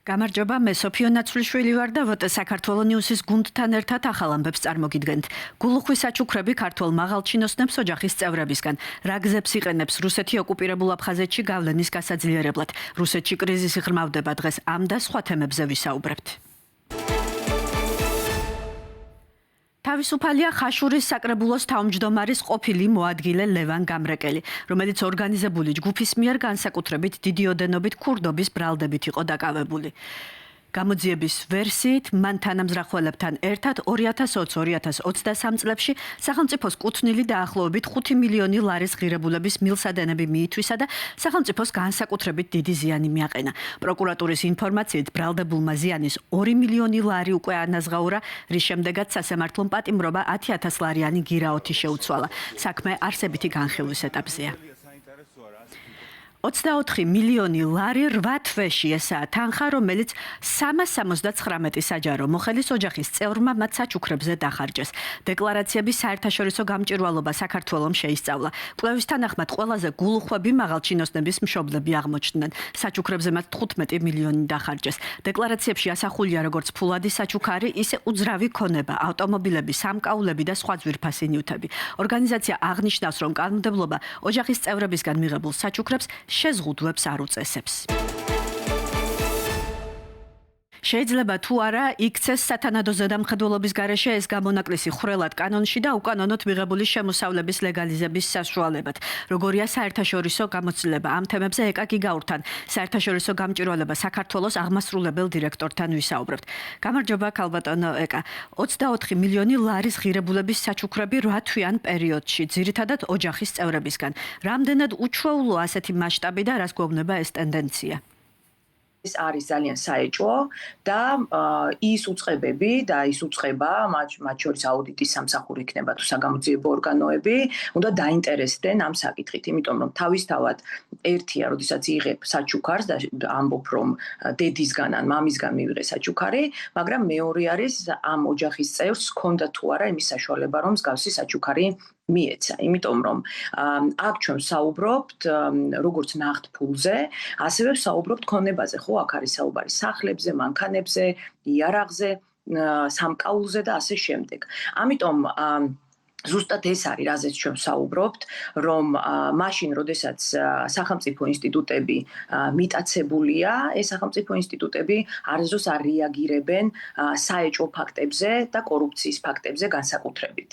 გამარჯობა, მე სოფიო ნაცვლიშვილი ვარ და ვოტე საქართველოს ნიუსის გუნდთან ერთად ახალ ამბებს წარმოგიდგენთ. გულუხვის საჩუქრები ქართველ მაღალჩინოსნებს ოჯახის წევრებისგან. რა გზებს იყენებს რუსეთი ოკუპირებულ აფხაზეთში გავლენის გასაძლიერებლად. რუსეთში კრიზისი ღრმავდება დღეს ამ და სხვა თემებზე ვისაუბრებთ. თავისუფალია ხაშურის საკრებულოს თავმჯდომარის ყოფილი მოადგილე ლევან გამრეკელი, რომელიც ორგანიზებული ჯგუფის მიერ განსაკუთრებით დიდი ოდენობით ქურდობის ბრალდებით იყო დაკავებული. გამოძიების ვერსიით, მან თანამზრახველებთან ერთად 2020-2023 წლებში სახელმწიფოს კუთვნილი დაახლოებით 5 მილიონი ლარის ღირებულების მილსადენები მიითვისა და სახელმწიფოს განსაკუთრებით დიდი ზიანი მიაყენა. პროკურატურის ინფორმაციით, ბრალდებულმა ზიანის 2 მილიონი ლარი უკვე ანაზღაურა, რის შემდეგაც სასამართლომ პატიმრობა 10,000 ლარიანი გირაოთი შეუცვალა. საქმე არსებითი განხილვის ეტაპზეა. 24 მილიონი ლარი 8 თვეში ესაა თანხა, რომელიც 379 საჯარო მოხელის ოჯახის წევრმა მათ საჩუქრებზე დახარჯეს. დეკლარაციების საერთაშორისო გამჭვირვალობა საქართველოს შეისწავლა. კვლევის თანახმად ყველაზე გულუხვები მაღალჩინოსნების მშობლები აღმოჩნდნენ. საჩუქრებზე მათ 15 მილიონი დახარჯეს. დეკლარაციებში ასახულია როგორც ფულადი საჩუქარი, ისე უძრავი ქონება, ავტომობილები, სამკაულები და სხვა ძვირფასი ნივთები. ორგანიზაცია აღნიშნავს, რომ კანონმდებლობა ოჯახის წევრებისგან მიღებულ საჩუქრებს შეზღუდვებს არ უწესებს. შეიძლება თუ არა იქცეს სათანადო ზედამხედველობის გარეშე ეს გამონაკლისი ხვრელად კანონში და უკანონოდ მიღებული შემოსავლების ლეგალიზების საშუალებად. როგორია საერთაშორისო გამოცდილება ამ თემებზე ეკა გიგაურთან, საერთაშორისო გამჭვირვალება საქართველოს აღმასრულებელ დირექტორთან ვისაუბრებთ. გამარჯობა ქალბატონო ეკა. 24 მილიონი ლარის ღირებულების საჩუქრები 8 თვიან პერიოდში, ძირითადად ოჯახის წევრებისგან. რამდენად უჩვეულო ასეთი მასშტაბი და რას გვეუბნება ეს ტენდენცია? ეს არის ძალიან საეჭვო და ის უწყებები და ის უწყება, მათ შორის აუდიტის სამსახური იქნება თუ საგამოძიებო ორგანოები, უნდა დაინტერესდნენ ამ საკითხით, იმიტომ რომ თავისთავად ერთია, როდესაც იღებ საჩუქარს და ამბობ, რომ დედისგან ან მამისგან მივიღე საჩუქარი, მაგრამ მეორე არის ამ ოჯახის წევრს ჰქონდა თუ არა იმის საშუალება, რომ მსგავსი საჩუქარი მიეცა, იმიტომ რომ აქ ჩვენ საუბრობთ როგორც ნახტ ფულზე, ასევე საუბრობთ ქონებაზე, ხო, აქ არის საუბარი სახლებზე, მანქანებზე, იარაღზე, სამკაულზე და ასე შემდეგ. ამიტომ ზუსტად ეს არის, რაზეც ჩვენ საუბრობთ, რომ მაშინ, როდესაც სახელმწიფო ინსტიტუტები მიტაცებულია, ეს სახელმწიფო ინსტიტუტები არასდროს არ რეაგირებენ საეჭვო ფაქტებზე და კორუფციის ფაქტებზე განსაკუთრებით.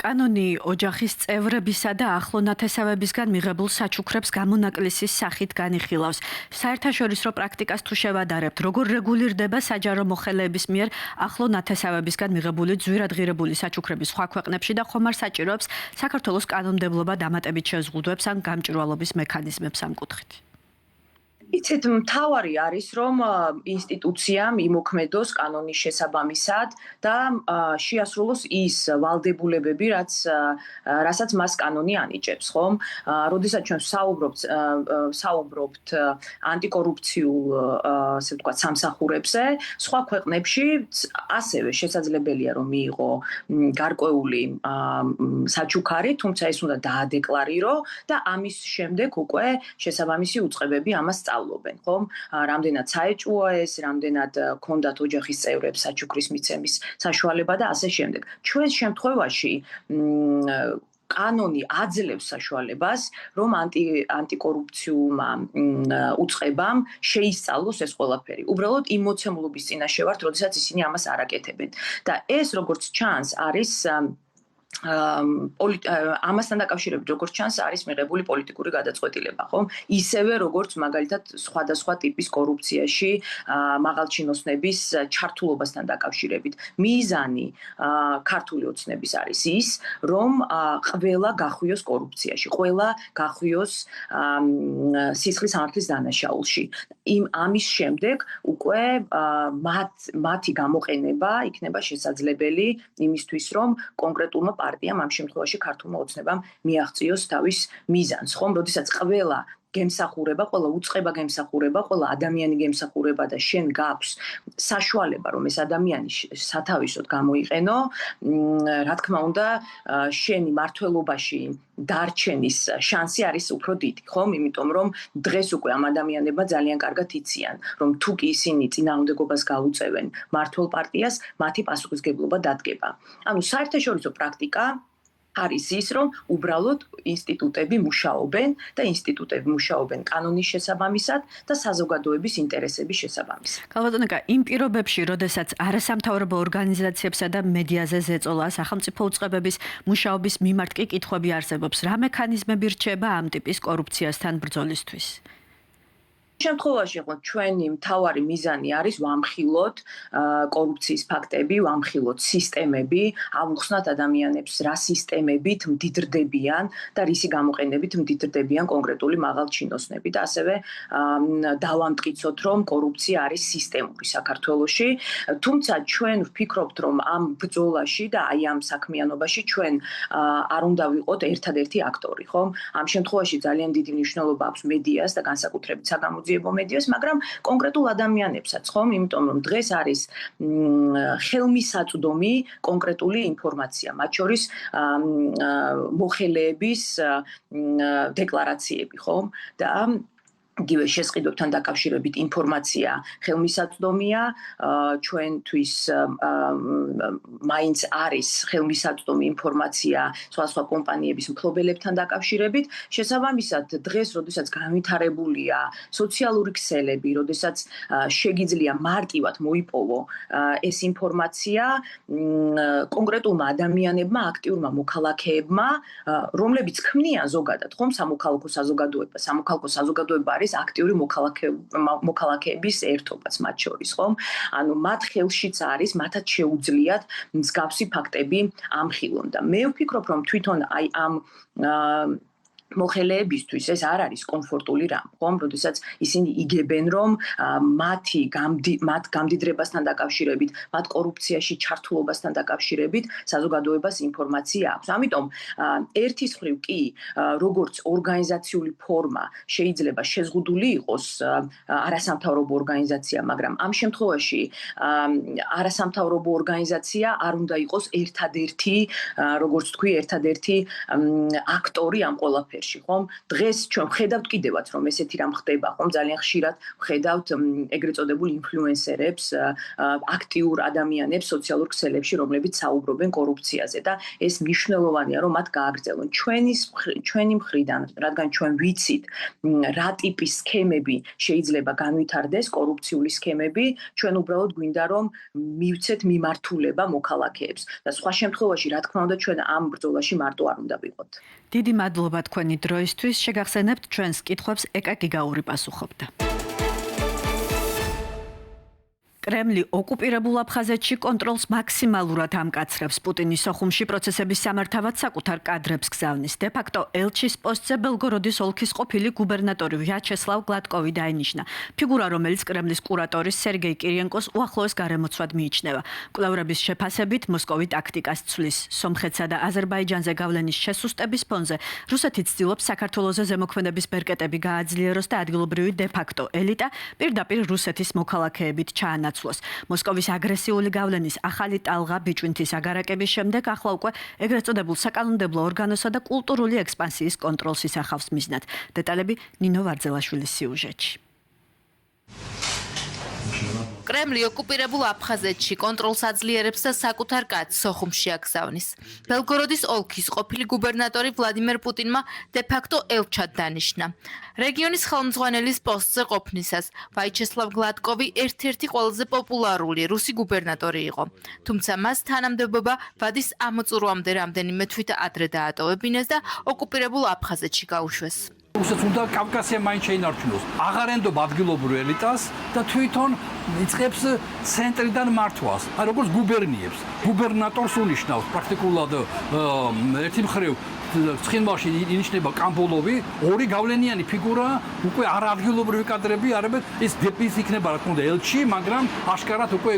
კანონი ოჯახის წევრებისა და ახლო ნათესავებისგან მიღებულ საჩუქრებს გამონაკლისის სახით განიხილავს. საერთაშორისო პრაქტიკას თუ შევადარებთ, როგორ რეგულირდება საჯარო მოხელეების მიერ ახლო ნათესავებისგან მიღებული ძვირად ღირებული საჩუქრების სხვა ქვეყნებში და ხომ არ საჭიროებს საქართველოს კანონმდებლობა დამატებით შეზღუდვებს ან გამჭვირვალობის მექანიზმებს ამ კუთხით? იცით, მთავარი არის, რომ ინსტიტუციამ იმოქმედოს კანონის შესაბამისად და შეასრულოს ის ვალდებულებები, რასაც მას კანონი ანიჭებს, ხომ? როდესაც ჩვენ საუბრობთ ანტიკორუფციულ, ასე ვთქვათ, სამსახურებზე, სხვა ქვეყნებში ასევე შესაძლებელია, რომ მიიღო გარკვეული საჩუქარი, თუმცა ეს უნდა დაადეკლარირო და ამის შემდეგ უკვე შესაბამისი უწყებები ამას სწავლობენ, ხომ? რამდენად საეჭვოა ეს, რამდენად ქონდათ ოჯახის წევრებს საჩუქრის მიცემის საშუალება და ასე შემდეგ. ჩვენს შემთხვევაში კანონი აძლევს საშუალებას, რომ ანტიკორუფციულმა უწყებამ შეისწავლოს ეს ყველაფერი. უბრალოდ იმ მოცემულობის წინაშე ვართ, როდესაც ისინი ამას არ აკეთებენ. და ეს როგორც ჩანს არის ამასთან დაკავშირებით, როგორც ჩანს, არის მიღებული პოლიტიკური გადაწყვეტილება, ხომ? ისევე როგორც მაგალითად სხვადასხვა ტიპის კორუფციაში მაღალჩინოსნების ჩართულობასთან დაკავშირებით. მიზანი ქართული ოცნების არის ის, რომ ყველა გახვიოს კორუფციაში, ყველა გახვიოს სისხლის სამართლის დანაშაულში. ამის შემდეგ უკვე მათი გამოყენება იქნება შესაძლებელი იმისთვის, რომ კონკრეტულმა პარტიამ ამ შემთხვევაში ქართულმა ოცნებამ მიაღწიოს თავის მიზანს, ხომ? როდესაც ყველა გემსახურება, ყველა უწყება გემსახურება, ყველა ადამიანი გემსახურება და შენ გაქვს საშუალება, რომ ეს ადამიანი სათავისოდ გამოიყენო, რა თქმა უნდა, შენი მართლობაში დარჩენის შანსი არის უფრო დიდი, ხომ? იმიტომ რომ დღეს უკვე ამ ადამიანებმა ძალიან კარგად იციან, რომ თუ კი ისინი წინააღმდეგობას გაუწევენ მართლ პარტიას, მათი პასუხისგებლობა დადგება. ანუ საერთაშორისო პრაქტიკა არის ის, რომ უბრალოდ ინსტიტუტები მუშაობენ და ინსტიტუტები მუშაობენ კანონის შესაბამისად და საზოგადოების ინტერესების შესაბამისად. კალბატონიკა, იმ პირობებში, როდესაც არასამთავრობო ორგანიზაციებსა და მედიაზე ზეწოლა სახელმწიფო უწყებების მუშაობის მიმართ კი კითხვები არსებობს, რა მექანიზმები რჩება ამ ტიპის კორუფციასთან ბრძოლისთვის? შემთხვევაში ხო ჩვენი მთავარი მიზანი არის ვამხილოთ კორუფციის ფაქტები, ვამხილოთ სისტემები, ავუხსნათ ადამიანებს რა სისტემებით მდიდრდებიან და რისი გამოყენებით მდიდრდებიან კონკრეტული მაღალ ჩინოსნები და ასევე დავამტკიცოთ, რომ კორუფცია არის სისტემური საქართველოში, თუმცა ჩვენ ვფიქრობთ, რომ ამ ბრძოლაში და აი ამ საქმიანობაში ჩვენ არ უნდა ვიყოთ ერთადერთი აქტორი, ხომ? ამ შემთხვევაში ძალიან დიდი მნიშვნელობა აქვს მედიას და განსაკუთრებით საგამოძიებო მედიას, მაგრამ კონკრეტულ ადამიანებსაც, ხომ? იმიტომ რომ დღეს არის ხელმისაწვდომი კონკრეტული ინფორმაცია, მათ შორის მოხელეების დეკლარაციები, ხომ? და იგივე შესყიდვებთან დაკავშირებით ინფორმაცია ხელმისაწვდომია, ჩვენთვის მაინც არის ხელმისაწვდომი ინფორმაცია სხვა კომპანიების მფლობელებთან დაკავშირებით. შესაბამისად, დღეს, როდესაც განვითარებულია სოციალური ქსელები, როდესაც შეგიძლია მარტივად მოიპოვო ეს ინფორმაცია კონკრეტულმა ადამიანებმა, აქტიურმა მოქალაქეებმა, რომლებიც ქმნიან ზოგადად, ხომ, სამოქალაქო საზოგადოება. სამოქალაქო საზოგადოება არის აქტიური მოქალაქეების ერთობაც მათ შორის, ხომ? ანუ მათ ხელშიც არის, მათაც შეუძლიათ მსგავსი ფაქტები ამხილონ და მე ვფიქრობ, რომ თვითონ აი ამ მოხელეებისთვის ეს არ არის კომფორტული რამ, ხომ? როდესაც ისინი იგებენ, რომ მათ გამდიდრებასთან დაკავშირებით, მათ კორუფციაში ჩართულობასთან დაკავშირებით საზოგადოებას ინფორმაცია აქვს. ამიტომ ერთის მხრივ კი, როგორც ორგანიზაციული ფორმა შეიძლება შეზღუდული იყოს არასამთავრობო ორგანიზაცია, მაგრამ ამ შემთხვევაში არასამთავრობო ორგანიზაცია არ უნდა იყოს ერთადერთი, როგორც თქვი, ერთადერთი აქტორი ამ ყველაფერში. ხომ? დღეს ჩვენ ხედავთ კიდევაც, რომ ესეთი რამ ხდება, ხომ? ძალიან ხშირად ხედავთ ეგრეთ წოდებულ ინფლუენსერებს, აქტიურ ადამიანებს სოციალურ ქსელებში, რომლებიც საუბრობენ კორუფციაზე და ეს მნიშვნელოვანია, რომ მათ გააგრძელონ. ჩვენი მხრიდან, რადგან ჩვენ ვიცით, რა ტიპის სქემები შეიძლება განვითარდეს, კორუფციული სქემები, ჩვენ უბრალოდ გვინდა, რომ მივცეთ მიმართულება მოქალაქეებს და სხვა შემთხვევაში, რა თქმა უნდა, ჩვენ ამ ბრძოლაში მარტო არ უნდა ვიყოთ. დიდი მადლობა თქვენი დროისთვის. შეგახსენებთ, ჩვენს კითხვებს ეკა გიგაური პასუხობდა. კრემლი ოკუპირებულ აფხაზეთში კონტროლს მაქსიმალურად ამკაცრებს. პუტინის სოხუმში პროცესების სამართავად საკუთარ კადრებს გზავნის. დე-ფაქტო ელჩის პოსტზე ბელგოროდის ოლქის ყოფილი გუბერნატორი ვიაჩესლავ გლატკოვი დაინიშნა. ფიგურა, რომელიც კრემლის კურატორის სერგეი კირიენკოს უახლოეს გარემოცვად მიიჩნევა. კვლევრების შეფასებით მოსკოვი ტაქტიკას ცვლის. სომხეთსა და აზერბაიჯანზე გავლენის შესუსტების ფონზე რუსეთი ცდილობს საქართველოზე ზემოქმედების ბერკეტები გააძლიეროს და ადგილობრივი დე-ფაქტო ელიტა პირდაპირ რუსეთის მოქალაქეებით ჩაანაცვლოს. მოსკოვის აგრესიული გავლენის ახალი ტალღა ბიჭვინთის აგარაკების შემდეგ ახლა უკვე ეგრეთ წოდებულ საკანონმდებლო ორგანოსა და კულტურული ექსპანსიის კონტროლს ისახავს მიზნად. დეტალები ნინო ვარძელაშვილის სიუჟეტში. კრემლი ოკუპირებულ აფხაზეთში კონტროლს აძლიერებს და საკუთარ კაცს სოხუმში აგზავნის. ბელგოროდის ოლქის ყოფილი გუბერნატორი ვლადიმერ პუტინმა დე-ფაქტო ელჩად დანიშნა. რეგიონის ხელმძღვანელის პოსტზე ყოფნისას ვიაჩესლავ გლატკოვი ერთ-ერთი ყველაზე პოპულარული რუსი გუბერნატორი იყო. თუმცა მას თანამდებობა ვადის ამოწურვამდე რამდენიმე თვით ადრე დაატოვებინეს და ოკუპირებულ აფხაზეთში გაუშვეს. რუსეთს უნდა კავკასია მაინც შეინარჩუნოს. აღარ ენდობა ადგილობრივ ელიტას და თვითონ იწყებს ცენტრიდან მართვას, როგორც გუბერნიებს. გუბერნატორს უნიშნავს პრაქტიკულად ერთი მხრივ ცხინვალში ინიშნება კამბოლოვი, ორი გავლენიანი ფიგურა, უკვე არაადგილობრივი კადრები არებენ, ეს იქნება რა თქმა უნდა ელჩი, მაგრამ აშკარად უკვე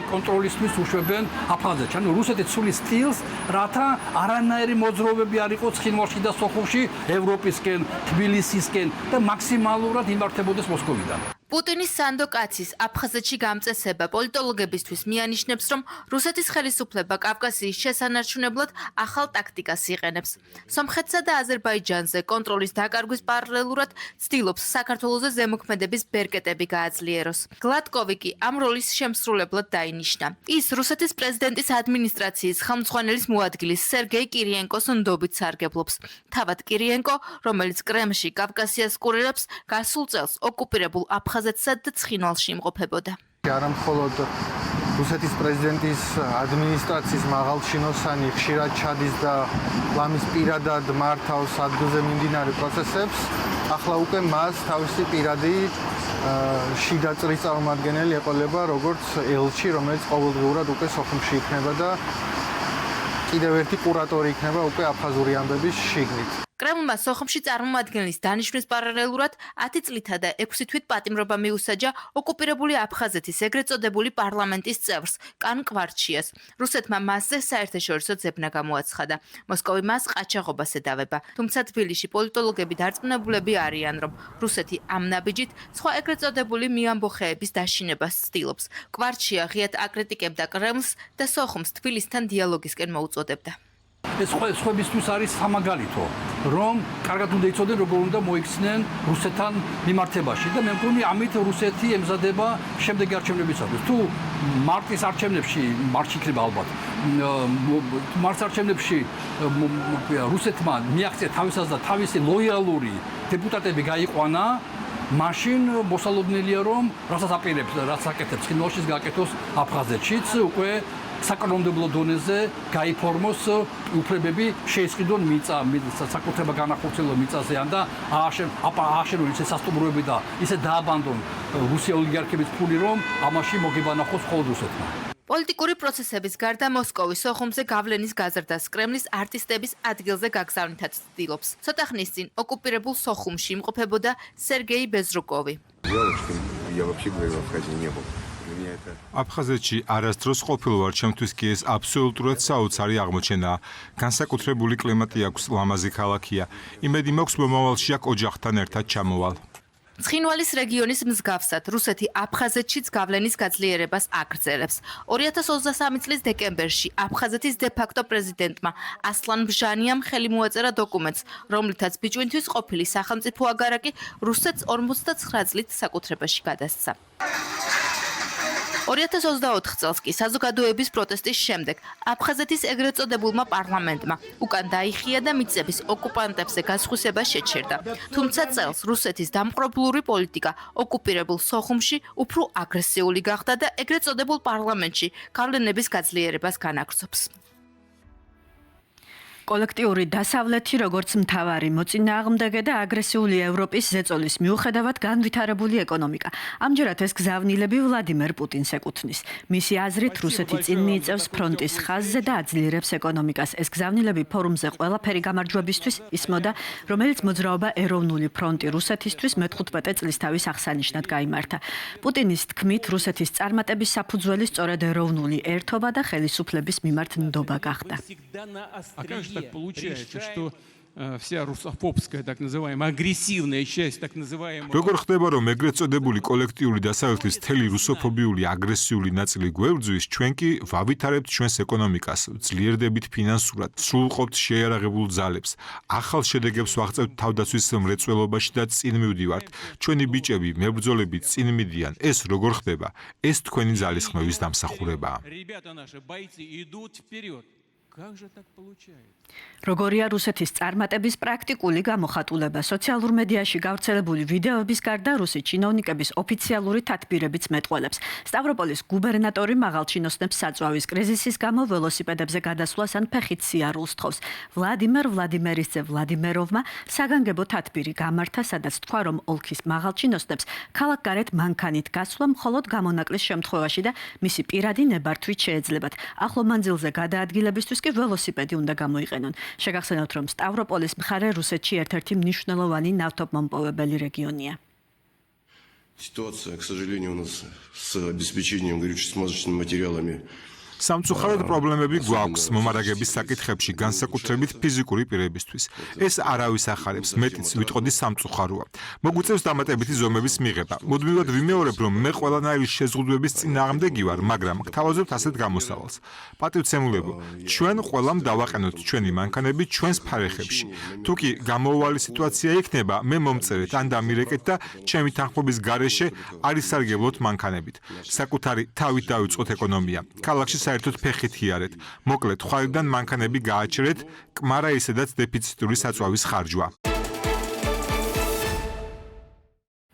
კონტროლისთვის უშვებენ აფხაზეთში. ანუ რუსეთი ცulis სტილს, რათა არანაირი მოძრაობები არ იყოს ცხინვალში და სოხუმში, ევროპისკენ, თბილისისკენ და მაქსიმალურად იმართებოდეს მოსკოვიდან. პუტინის სანდო კაცის აფხაზეთში გამწესება პოლიტოლოგებისთვის მიანიშნებს, რომ რუსეთის ხელისუფლება კავკასიის შესანარჩუნებლად ახალ ტაქტიკას იყენებს. სომხეთსა და აზერბაიჯანზე კონტროლის დაკარგვის პარალელურად ცდილობს საქართველოზე ზემოქმედების ბერკეტები გააძლიეროს. გლატკოვი კი ამ როლის შემსრულებლად დაინიშნა. ის რუსეთის პრეზიდენტის ადმინისტრაციის ხელმძღვანელის მოადგილის სერგეი კირიენკოს ნდობით სარგებლობს. თავად კირიენკო, რომელიც კრემლში კავკასიას კურირებს, გასულ წელს ოკუპირებულ აფხაზეთსა და ცხინვალში იმყოფებოდა. არა მხოლოდ რუსეთის პრეზიდენტის ადმინისტრაციის მაღალჩინოსანი ხშირად ჩადის და ლამის პირადად მართავს ადგილზე მიმდინარე პროცესებს, ახლა უკვე მას თავისი პირადი შიდა წრის წარმომადგენელი ეყოლება როგორც ელჩი, რომელიც ყოველდღიურად უკვე სოხუმში იქნება და კიდევ ერთი კურატორი იქნება უკვე აფხაზური ამბების შიგნით. კრემლმა სოხუმში წარმომადგენლის დანიშვნის პარალელურად 10 წლითა და 6 თვით პატიმრობა მიუსაჯა ოკუპირებული აფხაზეთის ეგრეთ წოდებული პარლამენტის წევრს კან კვარჩიას. რუსეთმა მასზე საერთაშორისო ძებნა გამოაცხადა. მოსკოვი მას ყაჩაღობას ედავება. თუმცა თბილისში პოლიტოლოგები დარწმუნებულები არიან, რომ რუსეთი ამ ნაბიჯით სხვა ეგრეთ წოდებული მიამბოხეების დაშინებას ცდილობს. კვარჩია ღიად აკრიტიკებდა კრემლს და სოხუმს თბილისთან დიალოგისკენ მოუწოდებდა. ეს სხვებისთვის არის სამაგალითო, რომ კარგად უნდა იცოდნენ, როგორ უნდა მოიქცნენ რუსეთთან მიმართებაში და მე მგონი ამით რუსეთი ემზადება შემდეგი არჩევნებისათვის. თუ მარტის არჩევნებში, მარტში იქნება ალბათ, მარტის არჩევნებში რუსეთმა მიაღწია თავისას და თავისი ლოიალური დეპუტატები გაიყვანა, მაშინ მოსალოდნელია, რომ რასაც აპირებს, რაც აკეთებს ცხინვალშიც გააკეთოს აფხაზეთშიც, უკვე საკანონმდებლო დონეზე გაიფორმოს უფლებები, შეისყიდონ მიწა, საკუთრება განახორციელონ მიწაზეან და ააშენონ ისე სასტუმროები და ისე დააბანდონ რუსი ოლიგარქების ფული, რომ ამაში მოგებანახოს მხოლოდ რუსეთმა. პოლიტიკური პროცესების გარდა მოსკოვის სოხუმზე გავლენის გაზრდას კრემლის არტისტების ადგილზე გაგზავნითაც ცდილობს. ცოტა ხნის წინ ოკუპირებულ სოხუმში იმყოფებოდა სერგეი ბეზრუკოვი. აფხაზეთში არასდროს ყოფილ ვარ, ჩემთვის კი ეს აბსოლუტურად საოცარი აღმოჩენაა. განსაკუთრებული კლიმატი აქვს, ლამაზი ქალაქია. იმედი მაქვს, მომავალში აქ ოჯახთან ერთად ჩამოვალ. ცხინვალის რეგიონის მსგავსად რუსეთი აფხაზეთშიც გავლენის გაძლიერებას აგრძელებს. 2023 წლის დეკემბერში აფხაზეთის დე-ფაქტო პრეზიდენტმა ასლან ბჟანიამ ხელი მოაწერა დოკუმენტს, რომლითაც ბიჭვინთვის ყოფილი სახელმწიფო აგარაკი რუსეთს 59 წლით საკუთრებაში გადასცა. 2024 წელს კი საზოგადოების პროტესტის შემდეგ აფხაზეთის ეგრეთ წოდებულმა პარლამენტმა უკან დაიხია და მიწების ოკუპანტებზე გასხვისება შეჩერდა. თუმცა წელს რუსეთის დამპყრობლური პოლიტიკა ოკუპირებულ სოხუმში უფრო აგრესიული გახდა და ეგრეთ წოდებულ პარლამენტში გავლენების გაძლიერებას განაგრძობს. კოლექტიური დასავლეთი როგორც მთავარი მოწინააღმდეგე და აგრესიული ევროპის ზეწოლის მიუხედავად განვითარებული ეკონომიკა. ამჯერად ეს გზავნილები ვლადიმერ პუტინს ეკუთვნის. მისი აზრით რუსეთი წინ მიიწევს ფრონტის ხაზზე და აძლიერებს ეკონომიკას. ეს გზავნილები ფორუმზე ყველაფერი გამარჯვებისთვის ისმოდა, რომელიც მოძრაობა ეროვნული ფრონტი რუსეთისთვის მე-15 წლის თავის აღსანიშნად გაიმართა. პუტინის თქმით, რუსეთის წარმატების საფუძველი სწორედ ეროვნული ერთობა და ხელისუფლების მიმართ ნდობა გახდა. Так получается, что вся русофобская, так называемая, агрессивная часть, так называемая... როგორ ხდება, რომ ეგრეთ წოდებული კოლექტიური დასავლეთის მთელი რუსოფობიული აგრესიული ნაწილი გვევრძვის, ჩვენ კი ვავითარებთ ჩვენს ეკონომიკას, ძლიერდებით ფინანსურად, სრულყოფთ შეიარაღებულ ძალებს, ახალ შედეგებს ვაღწევთ თავდაცვის მრეწველობაში და წინ მივდივართ. ჩვენი ბიჭები, მებრძოლები წინ მიდიან. ეს როგორ ხდება? ეს თქვენი ძალისხმევის დამსახურებაა. Ребята наши бойцы идут вперед. как же так получается? როგორია რუსეთის წარმატების პრაქტიკული გამოხატულება სოციალურ მედიაში გავრცელებული ვიდეოების გარდა რუსი ჩინოვნიკების ოფიციალური თათბირებიც მეტყველებს. სტავროპოლის გუბერნატორი მაღალჩინოსნებს საწვავის კრიზისის გამო ველოსიპედებზე გადასვლას ან ფეხით სიარულს თხოვს. ვლადიმერ ვლადიმერისძე ვლადიმეროვმა საგანგებო თათბირი გამართა, სადაც თქვა, რომ ოლქის მაღალჩინოსნებს ქალაქ გარეთ მანქანით გასვლა მხოლოდ გამონაკლის შემთხვევაში და მისი პირადი ნებართვით შეეძლებათ. ახლო მანძილზე გადაადგილებისთვის კი ველოსიპედი უნდა გამოიყენონ. შეგახსენოთ, რომ სტავროპოლის მხარე რუსეთში ერთ-ერთი მნიშვნელოვანი ნავთობმომპოვებელი რეგიონია. Ситуация, к сожалению, у нас с обеспечением горюче-смазочными материалами. სამწუხაროდ პრობლემები გვაქვს მომარაგების საკითხებში, განსაკუთრებით ფიზიკური პირებისთვის. ეს არავის ახარებს, მეტიც ვიტყოდი სამწუხაროა. მოგვიწევს დამატებითი ზომების მიღება. მუდმივად ვიმეორებ, რომ მე ყველანაირი შეზღუდვების წინააღმდეგი ვარ, მაგრამ გთავაზობთ ასეთ გამოსავალს. პატივცემულებო, ჩვენ ყველამ დავაყენოთ ჩვენი მანქანები ჩვენს ფარეხებში. თუ კი გამოუვალი სიტუაცია იქნება, მე მომწერეთ ან დამირეკეთ და ჩემი თანხმობის გარეშე არ ისარგებლოთ მანქანებით. საკუთარი თავით დავიწყოთ ეკონომია. ქალაქში საერთოდ ფეხით იარეთ. მოკლედ, ხვალიდან მანქანები გააჩერეთ, კმარა ისედაც დეფიციტური საწვავის ხარჯვა.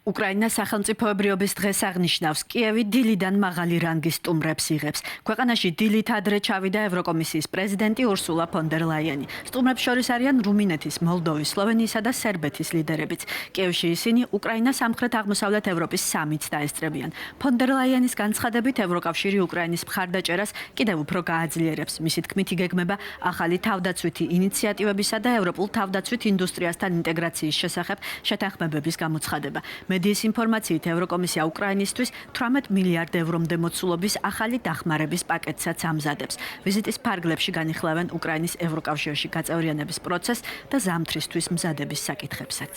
უკრაინას სახელმწიფოებრიობის დღეს აღნიშნავს. კიევი დილიდან მაღალი რანგის სტუმრებს იღებს. ქვეყანაში დილით ადრე ჩავიდა ევროკომისიის პრეზიდენტი ურსულა ფონ დერ ლაიენი. სტუმრებს შორის არიან რუმინეთის, მოლდოვის, სლოვენიისა და სერბეთის ლიდერებიც. კიევში ისინი უკრაინას სამხრეთ-აღმოსავლეთ ევროპის სამით დაესწრებიან. ფონ დერ ლაიენის განცხადებით, ევროკავშირი უკრაინის მხარდაჭერას კიდევ უფრო გააძლიერებს. მისი თქმით, იგეგმება ახალი თავდაცვითი ინიციატივებისა და ევროპულ თავდაცვით ინდუსტრიასთან ინტეგრაციის შესახებ შეთანხმებების გამოცხადება. მედიის ინფორმაციით ევროკომისია უკრაინისთვის 18 მილიარდ ევრომდე მოცულობის ახალი დახმარების პაკეტსაც ამზადებს. ვიზიტის ფარგლებში განიხილავენ უკრაინის ევროკავშირში გაწევრიანების პროცესს და ზამთრისთვის მზადების საკითხებსაც.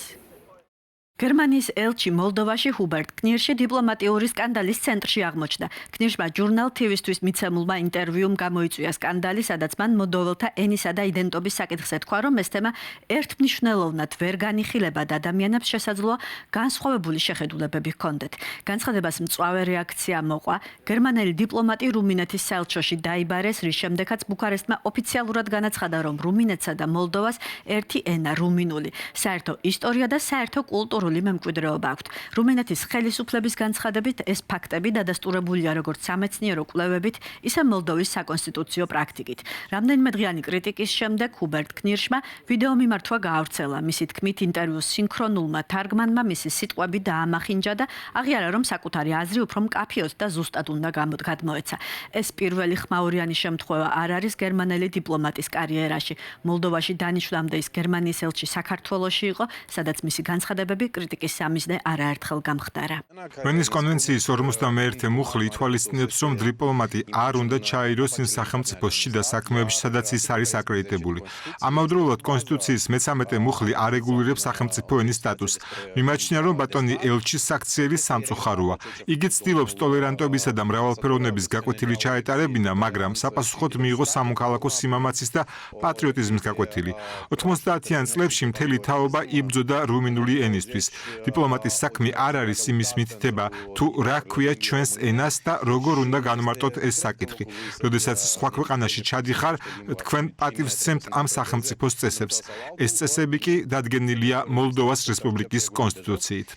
გერმანიის ელჩი მოლდოვაში ჰუბერტ კნირში დიპლომატიური სკანდალის ცენტრში აღმოჩნდა. კნირშმა ჟურნალ TV-ისთვის მიცემულმა ინტერვიუმ გამოიწვია სკანდალი, სადაც მან მოლდოველთა ენისა და იდენტობის საკითხზე თქვა, რომ ეს თემა ერთმნიშვნელოვნად ვერ განიხილება და ადამიანებს შესაძლოა განსხვავებული შეხედულებები ჰქონდეთ. განცხადებას მწვავე რეაქცია მოყვა. გერმანელი დიპლომატი რუმინეთის საელჩოში დაიბარეს, რის შემდეგაც ბუქარესტმა ოფიციალურად განაცხადა, რომ რუმინეთსა და მოლდოვას ერთი ენა რუმინული, საერთო ისტორია და საერთო კულტურული მემკვიდრეობა აქვთ. რუმინეთის ხელისუფლების განცხადებით ეს ფაქტები დადასტურებულია როგორც სამეცნიერო კვლევებით, ისე მოლდოვის საკონსტიტუციო პრაქტიკით. რამდენიმე დღიანი კრიტიკის შემდეგ ჰუბერტ კნირშმა ვიდეო მიმართვა გაავრცელა. მისი თქმით, ინტერვიუს სინქრონულმა თარგმანმა მისი სიტყვები დაამახინჯა და აღიარა, რომ საკუთარი აზრი უფრო მკაფიოდ და ზუსტად უნდა გადმოეცა. ეს პირველი ხმაურიანი შემთხვევა არ არის გერმანელი დიპლომატის კარიერაში. მოლდოვაში დანიშვნამდე ის გერმანიის ელჩი საქართველოში იყო, სადაც მისი განცხადებები კრიტიკის სამიზნე არაერთხელ გამხდარა. ვენის კონვენციის 51 მუხლი ითვალისწინებს, რომ დიპლომატი არ უნდა ჩაიროს იმ სახელმწიფოს შიდა საქმეებში, სადაც ის არის აკრედიტებული. ამავდროულად კონსტიტუციის 13 მუხლი არეგულირებს სახელმწიფო ენის სტატუსს. მიმაჩნია, რომ ბატონი ელჩის საქციელი სამწუხაროა. იგი ცდილობს ტოლერანტობისა და მრავალფეროვნების გაკვეთილი ჩაეტარებინა, მაგრამ საპასუხოდ მიიღო სამოქალაქო სიმამაცის და პატრიოტიზმის გაკვეთილი. 90-იან წლებში მთელი თაობა იბრძოდა რუმინული ენისთვის. დიპლომატის საქმე არ არის იმის მითითება, თუ რა ქვია ჩვენს ენას და როგორ უნდა განმარტოთ ეს საკითხი. როდესაც სხვა ქვეყანაში ჩადიხარ, თქვენ პატივსცემთ ამ სახელმწიფოს წესებს. ეს წესები კი დადგენილია მოლდოვას რესპუბლიკის კონსტიტუციით.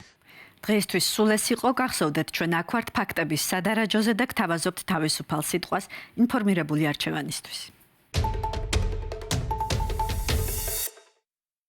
დღეისთვის სულ ეს იყო. გახსოვდეთ, ჩვენ აქ ვართ ფაქტების სადარაჯოზე და გთავაზობთ თავისუფალ სიტყვას ინფორმირებული არჩევანისთვის.